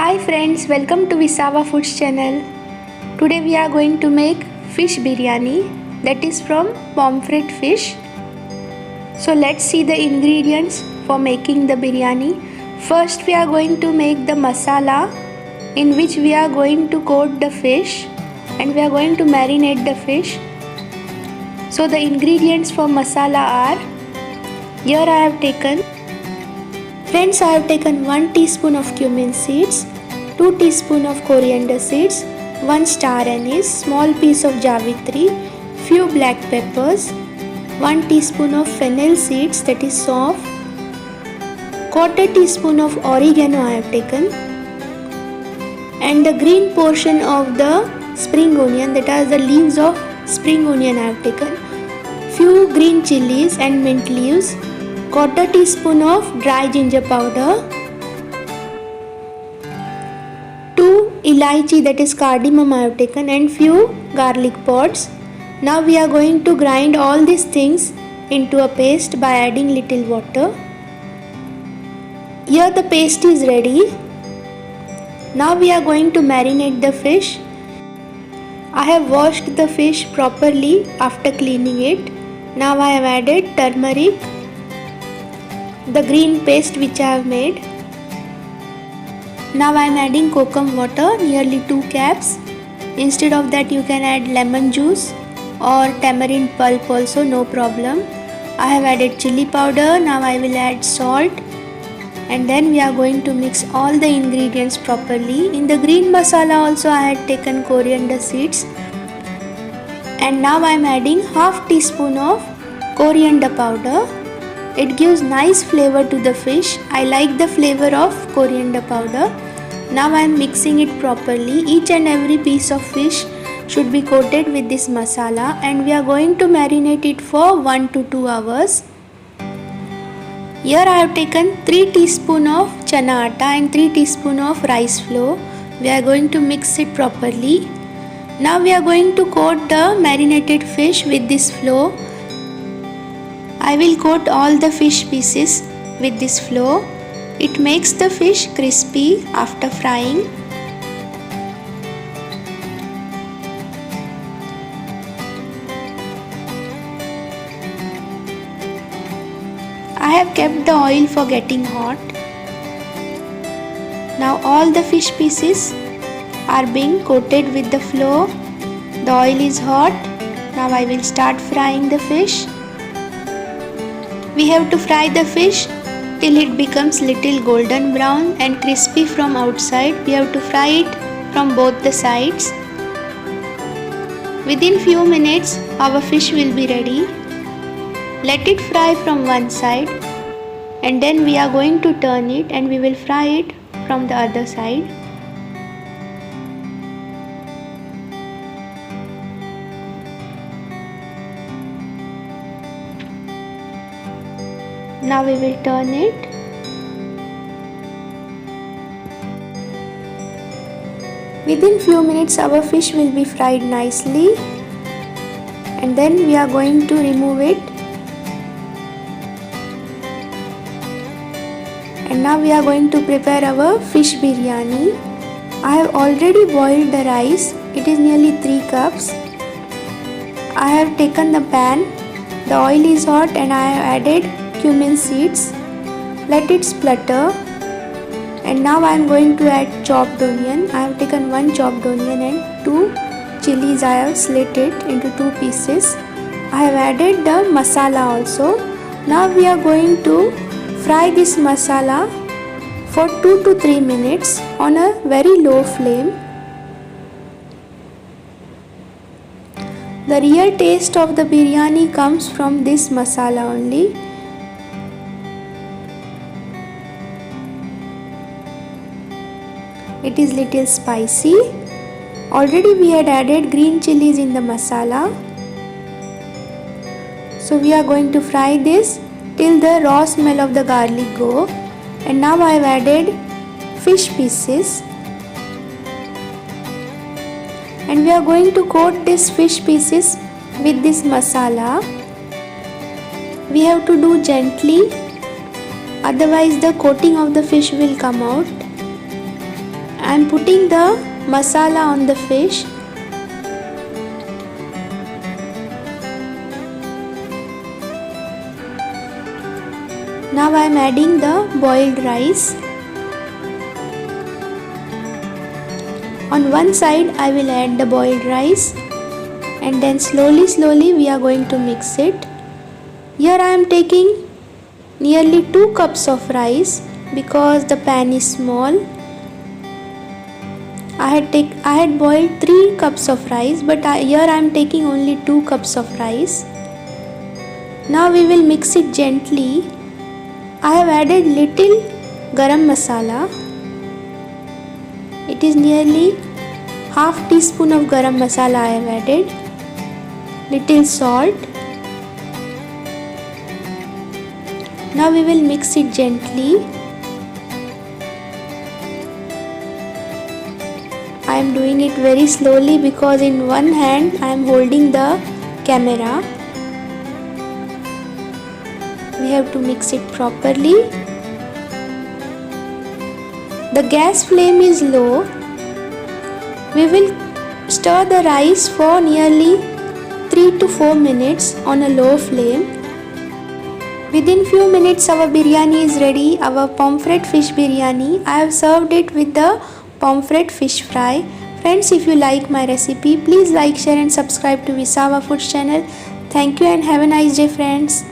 Hi friends, welcome to Visava Foods channel. Today we are going to make fish biryani, that is from pomfret fish. So let's see the ingredients for making the biryani. First we are going to make the masala, in which we are going to coat the fish and we are going to marinate the fish. So the ingredients for masala are, here I have taken Friends, I have taken 1 teaspoon of cumin seeds, 2 teaspoon of coriander seeds, 1 star anise, small piece of javitri, few black peppers, 1 teaspoon of fennel seeds, that is sauf, quarter teaspoon of oregano I have taken, and the green portion of the spring onion, that are the leaves of spring onion I have taken, few green chilies and mint leaves, quarter teaspoon of dry ginger powder, 2 elaichi, that is cardamom I have taken, and few garlic pods. Now we are going to grind all these things into a paste by adding little water. Here the paste is ready. Now we are going to marinate the fish. I have washed the fish properly after cleaning it. Now I have added turmeric, the green paste which I have made. Now I am adding kokum water, nearly 2 caps. Instead of that you can add lemon juice or tamarind pulp also, no problem. I have added chili powder. Now I will add salt and then we are going to mix all the ingredients properly. In the green masala also I had taken coriander seeds, and now I am adding half teaspoon of coriander powder. It gives nice flavor to the fish. I like the flavor of coriander powder. Now I am mixing it properly. Each and every piece of fish should be coated with this masala, and we are going to marinate it for 1 to 2 hours. Here I have taken 3 teaspoon of chana atta and 3 teaspoon of rice flour. We are going to mix it properly. Now we are going to coat the marinated fish with this flour. I will coat all the fish pieces with this flour. It makes the fish crispy after frying. I have kept the oil for getting hot. Now all the fish pieces are being coated with the flour. The oil is hot. Now I will start frying the fish. We have to fry the fish till it becomes little golden brown and crispy from outside. We have to fry it from both the sides. Within few minutes our fish will be ready. Let it fry from one side and then we are going to turn it and we will fry it from the other side. Now we will turn it. Within few minutes our fish will be fried nicely, and then we are going to remove it. And now we are going to prepare our fish biryani. I have already boiled the rice. It is nearly 3 cups. I have taken the pan. The oil is hot and I have added cumin seeds. Let it splutter, and now I am going to add chopped onion. I have taken 1 chopped onion and 2 chilies. I have slit it into 2 pieces. I have added the masala also. Now we are going to fry this masala for 2 to 3 minutes on a very low flame. The real taste of the biryani comes from this masala only. It is little spicy. Already we had added green chilies in the masala. So we are going to fry this till the raw smell of the garlic go. And now I have added fish pieces. And we are going to coat these fish pieces with this masala. We have to do gently, otherwise the coating of the fish will come out. I am putting the masala on the fish. Now I am adding the boiled rice. On one side I will add the boiled rice, and then slowly we are going to mix it. Here I am taking nearly 2 cups of rice because the pan is small. I had boiled 3 cups of rice, but here I am taking only 2 cups of rice. Now we will mix it gently. I have added little garam masala. It is nearly half teaspoon of garam masala I have added. Little salt. Now we will mix it gently. I am doing it very slowly because in one hand I am holding the camera. We have to mix it properly. The gas flame is low. We will stir the rice for nearly 3 to 4 minutes on a low flame. Within few minutes our biryani is ready, our pomfret fish biryani. I have served it with the pomfret fish fry. Friends, if you like my recipe, please like, share and subscribe to Visava Foods channel. Thank you and have a nice day, friends.